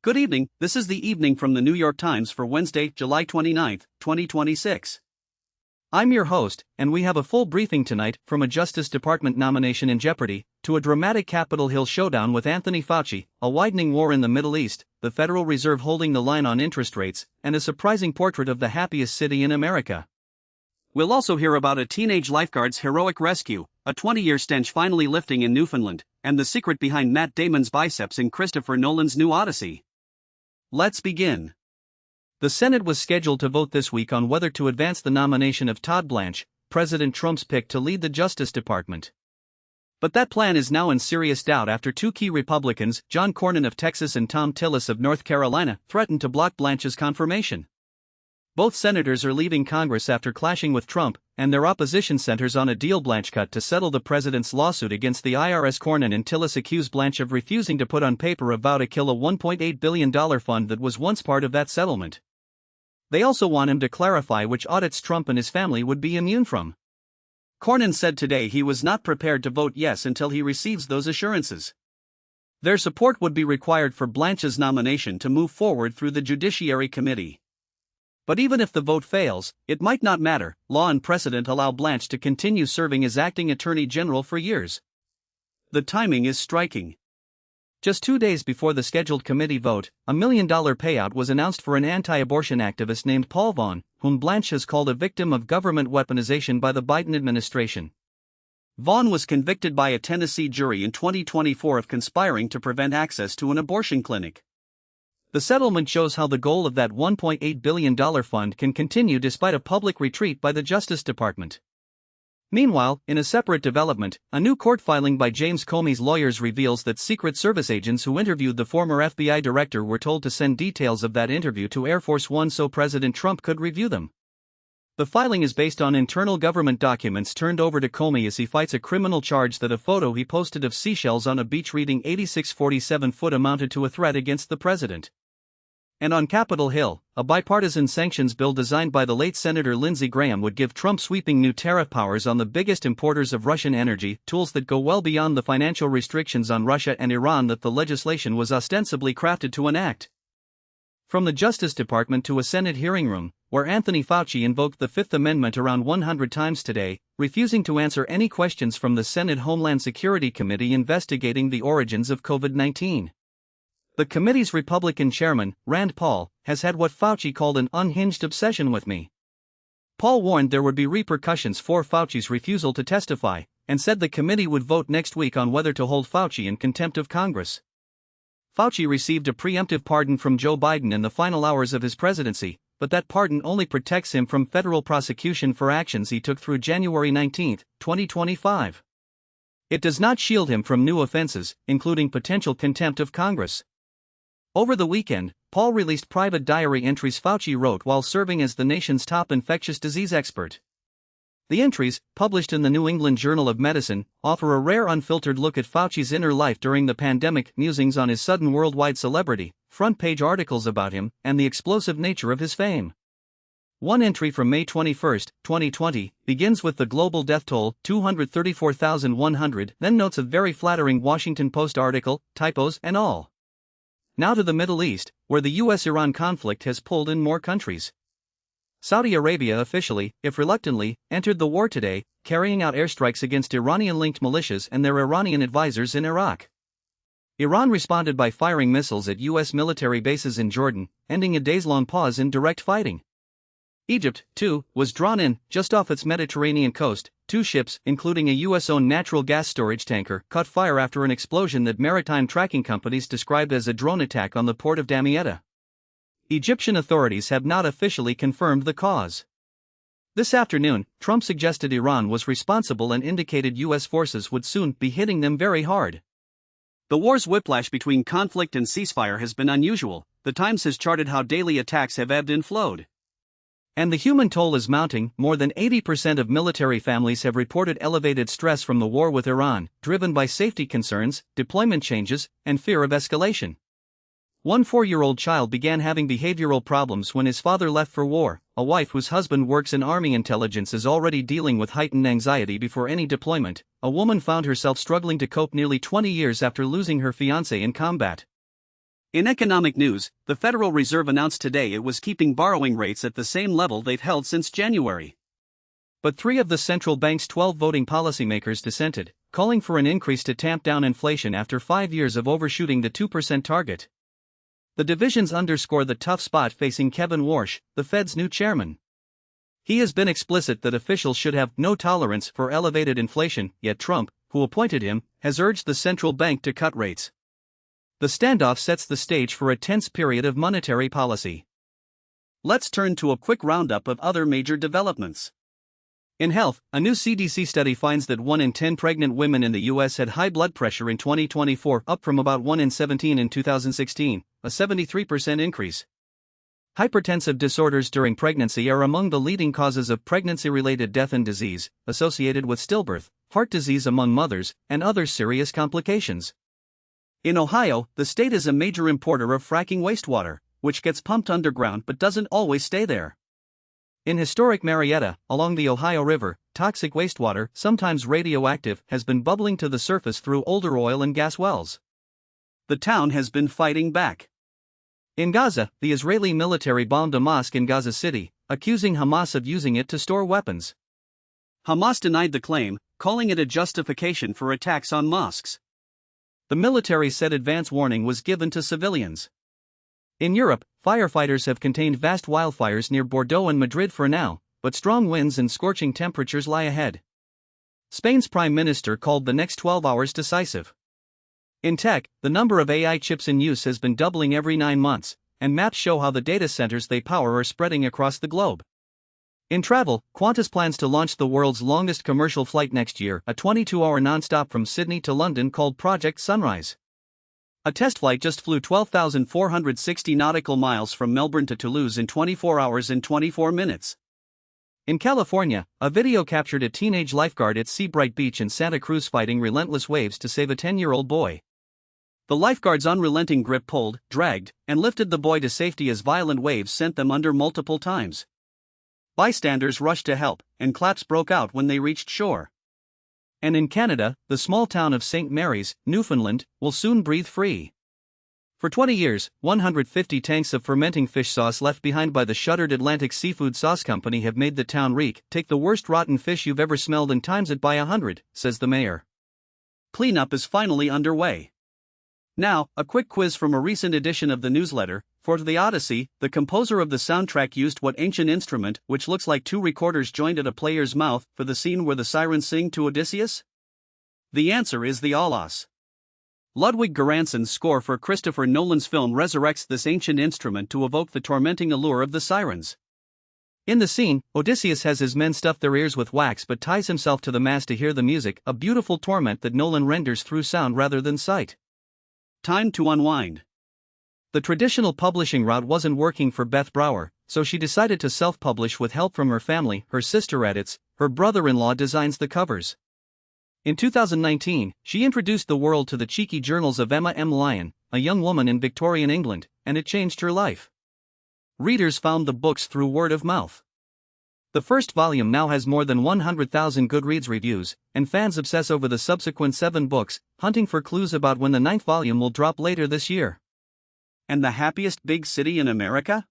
Good evening, this is the evening from the New York Times for Wednesday, July 29, 2026. I'm your host, and we have a full briefing tonight, from a Justice Department nomination in jeopardy, to a dramatic Capitol Hill showdown with Anthony Fauci, a widening war in the Middle East, the Federal Reserve holding the line on interest rates, and a surprising portrait of the happiest city in America. We'll also hear about a teenage lifeguard's heroic rescue, a 20-year stench finally lifting in Newfoundland, and the secret behind Matt Damon's biceps in Christopher Nolan's new Odyssey. Let's begin. The Senate was scheduled to vote this week on whether to advance the nomination of Todd Blanche, President Trump's pick to lead the Justice Department. But that plan is now in serious doubt after two key Republicans, John Cornyn of Texas and Tom Tillis of North Carolina, threatened to block Blanche's confirmation. Both senators are leaving Congress after clashing with Trump, and their opposition centers on a deal Blanche cut to settle the president's lawsuit against the IRS. Cornyn and Tillis accuse Blanche of refusing to put on paper a vow to kill a $1.8 billion fund that was once part of that settlement. They also want him to clarify which audits Trump and his family would be immune from. Cornyn said today he was not prepared to vote yes until he receives those assurances. Their support would be required for Blanche's nomination to move forward through the Judiciary Committee. But even if the vote fails, it might not matter. Law and precedent allow Blanche to continue serving as acting Attorney General for years. The timing is striking. Just 2 days before the scheduled committee vote, a $1 million payout was announced for an anti-abortion activist named Paul Vaughn, whom Blanche has called a victim of government weaponization by the Biden administration. Vaughn was convicted by a Tennessee jury in 2024 of conspiring to prevent access to an abortion clinic. The settlement shows how the goal of that $1.8 billion fund can continue despite a public retreat by the Justice Department. Meanwhile, in a separate development, a new court filing by James Comey's lawyers reveals that Secret Service agents who interviewed the former FBI director were told to send details of that interview to Air Force One so President Trump could review them. The filing is based on internal government documents turned over to Comey as he fights a criminal charge that a photo he posted of seashells on a beach reading 8647 foot amounted to a threat against the president. And on Capitol Hill, a bipartisan sanctions bill designed by the late Senator Lindsey Graham would give Trump sweeping new tariff powers on the biggest importers of Russian energy, tools that go well beyond the financial restrictions on Russia and Iran that the legislation was ostensibly crafted to enact. From the Justice Department to a Senate hearing room, where Anthony Fauci invoked the Fifth Amendment around 100 times today, refusing to answer any questions from the Senate Homeland Security Committee investigating the origins of COVID-19. The committee's Republican chairman, Rand Paul, has had what Fauci called an unhinged obsession with me. Paul warned there would be repercussions for Fauci's refusal to testify, and said the committee would vote next week on whether to hold Fauci in contempt of Congress. Fauci received a preemptive pardon from Joe Biden in the final hours of his presidency, but that pardon only protects him from federal prosecution for actions he took through January 19, 2025. It does not shield him from new offenses, including potential contempt of Congress. Over the weekend, Paul released private diary entries Fauci wrote while serving as the nation's top infectious disease expert. The entries, published in the New England Journal of Medicine, offer a rare unfiltered look at Fauci's inner life during the pandemic, musings on his sudden worldwide celebrity, front-page articles about him, and the explosive nature of his fame. One entry from May 21, 2020, begins with the global death toll, 234,100, then notes a very flattering Washington Post article, typos and all. Now to the Middle East, where the US-Iran conflict has pulled in more countries. Saudi Arabia officially, if reluctantly, entered the war today, carrying out airstrikes against Iranian-linked militias and their Iranian advisors in Iraq. Iran responded by firing missiles at US military bases in Jordan, ending a days-long pause in direct fighting. Egypt, too, was drawn in, just off its Mediterranean coast. 2 ships, including a US-owned natural gas storage tanker, caught fire after an explosion that maritime tracking companies described as a drone attack on the port of Damietta. Egyptian authorities have not officially confirmed the cause. This afternoon, Trump suggested Iran was responsible and indicated US forces would soon be hitting them very hard. The war's whiplash between conflict and ceasefire has been unusual. The Times has charted how daily attacks have ebbed and flowed. And the human toll is mounting. More than 80% of military families have reported elevated stress from the war with Iran, driven by safety concerns, deployment changes, and fear of escalation. One 4-year-old child began having behavioral problems when his father left for war. A wife whose husband works in Army intelligence is already dealing with heightened anxiety before any deployment. A woman found herself struggling to cope nearly 20 years after losing her fiancé in combat. In economic news, the Federal Reserve announced today it was keeping borrowing rates at the same level they've held since January. But 3 of the central bank's 12 voting policymakers dissented, calling for an increase to tamp down inflation after 5 years of overshooting the 2% target. The divisions underscore the tough spot facing Kevin Warsh, the Fed's new chairman. He has been explicit that officials should have no tolerance for elevated inflation, yet Trump, who appointed him, has urged the central bank to cut rates. The standoff sets the stage for a tense period of monetary policy. Let's turn to a quick roundup of other major developments. In health, a new CDC study finds that 1 in 10 pregnant women in the U.S. had high blood pressure in 2024, up from about 1 in 17 in 2016, a 73% increase. Hypertensive disorders during pregnancy are among the leading causes of pregnancy-related death and disease, associated with stillbirth, heart disease among mothers, and other serious complications. In Ohio, the state is a major importer of fracking wastewater, which gets pumped underground but doesn't always stay there. In historic Marietta, along the Ohio River, toxic wastewater, sometimes radioactive, has been bubbling to the surface through older oil and gas wells. The town has been fighting back. In Gaza, the Israeli military bombed a mosque in Gaza City, accusing Hamas of using it to store weapons. Hamas denied the claim, calling it a justification for attacks on mosques. The military said advance warning was given to civilians. In Europe, firefighters have contained vast wildfires near Bordeaux and Madrid for now, but strong winds and scorching temperatures lie ahead. Spain's prime minister called the next 12 hours decisive. In tech, the number of AI chips in use has been doubling every 9 months, and maps show how the data centers they power are spreading across the globe. In travel, Qantas plans to launch the world's longest commercial flight next year, a 22-hour non-stop from Sydney to London called Project Sunrise. A test flight just flew 12,460 nautical miles from Melbourne to Toulouse in 24 hours and 24 minutes. In California, a video captured a teenage lifeguard at Seabright Beach in Santa Cruz fighting relentless waves to save a 10-year-old boy. The lifeguard's unrelenting grip pulled, dragged, and lifted the boy to safety as violent waves sent them under multiple times. Bystanders rushed to help, and claps broke out when they reached shore. And in Canada, the small town of St. Mary's, Newfoundland, will soon breathe free. For 20 years, 150 tanks of fermenting fish sauce left behind by the shuttered Atlantic Seafood Sauce Company have made the town reek. Take the worst rotten fish you've ever smelled and times it by 100, says the mayor. Cleanup is finally underway. Now, a quick quiz from a recent edition of the newsletter. For The Odyssey, the composer of the soundtrack used what ancient instrument, which looks like 2 recorders joined at a player's mouth, for the scene where the sirens sing to Odysseus? The answer is the aulos. Ludwig Göransson's score for Christopher Nolan's film resurrects this ancient instrument to evoke the tormenting allure of the sirens. In the scene, Odysseus has his men stuff their ears with wax but ties himself to the mast to hear the music, a beautiful torment that Nolan renders through sound rather than sight. Time to unwind. The traditional publishing route wasn't working for Beth Brower, so she decided to self-publish with help from her family. Her sister edits, her brother-in-law designs the covers. In 2019, she introduced the world to the cheeky journals of Emma M. Lyon, a young woman in Victorian England, and it changed her life. Readers found the books through word of mouth. The first volume now has more than 100,000 Goodreads reviews, and fans obsess over the subsequent 7 books, hunting for clues about when the 9th volume will drop later this year. And the happiest big city in America?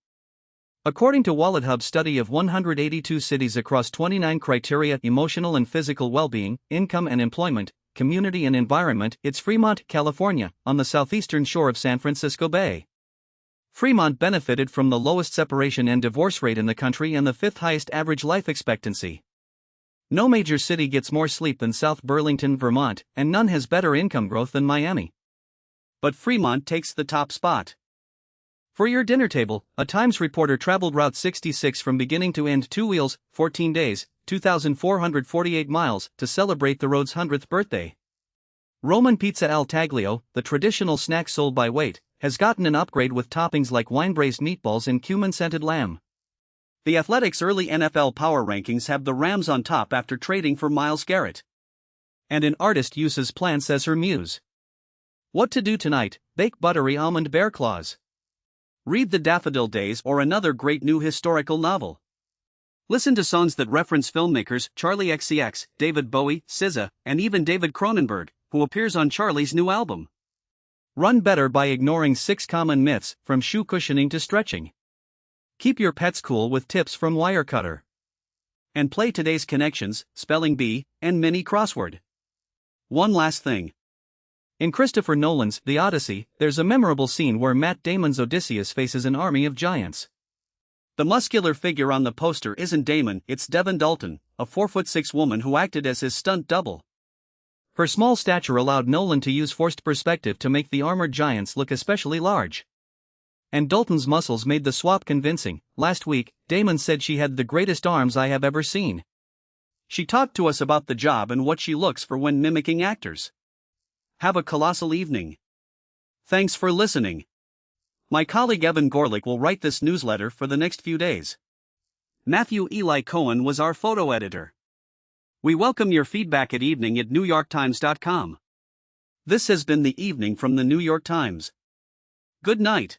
According to WalletHub's study of 182 cities across 29 criteria: emotional and physical well-being, income and employment, community and environment, it's Fremont, California, on the southeastern shore of San Francisco Bay. Fremont benefited from the lowest separation and divorce rate in the country and the 5th highest average life expectancy. No major city gets more sleep than South Burlington, Vermont, and none has better income growth than Miami. But Fremont takes the top spot. For your dinner table, a Times reporter traveled Route 66 from beginning to end 2 wheels, 14 days, 2,448 miles, to celebrate the road's 100th birthday. Roman pizza al taglio, the traditional snack sold by weight, has gotten an upgrade with toppings like wine-braised meatballs and cumin-scented lamb. The Athletics' early NFL power rankings have the Rams on top after trading for Myles Garrett. And an artist uses plants as her muse. What to do tonight: bake buttery almond bear claws. Read The Daffodil Days or another great new historical novel. Listen to songs that reference filmmakers Charli XCX, David Bowie, SZA, and even David Cronenberg, who appears on Charli's new album. Run better by ignoring 6 common myths, from shoe cushioning to stretching. Keep your pets cool with tips from Wirecutter. And play today's connections, spelling bee, and mini crossword. One last thing. In Christopher Nolan's The Odyssey, there's a memorable scene where Matt Damon's Odysseus faces an army of giants. The muscular figure on the poster isn't Damon, it's Devon Dalton, a 4'6" woman who acted as his stunt double. Her small stature allowed Nolan to use forced perspective to make the armored giants look especially large. And Dalton's muscles made the swap convincing. Last week, Damon said she had the greatest arms I have ever seen. She talked to us about the job and what she looks for when mimicking actors. Have a colossal evening. Thanks for listening. My colleague Evan Gorlick will write this newsletter for the next few days. Matthew Eli Cohen was our photo editor. We welcome your feedback at evening@newyorktimes.com. This has been the Evening from the New York Times. Good night.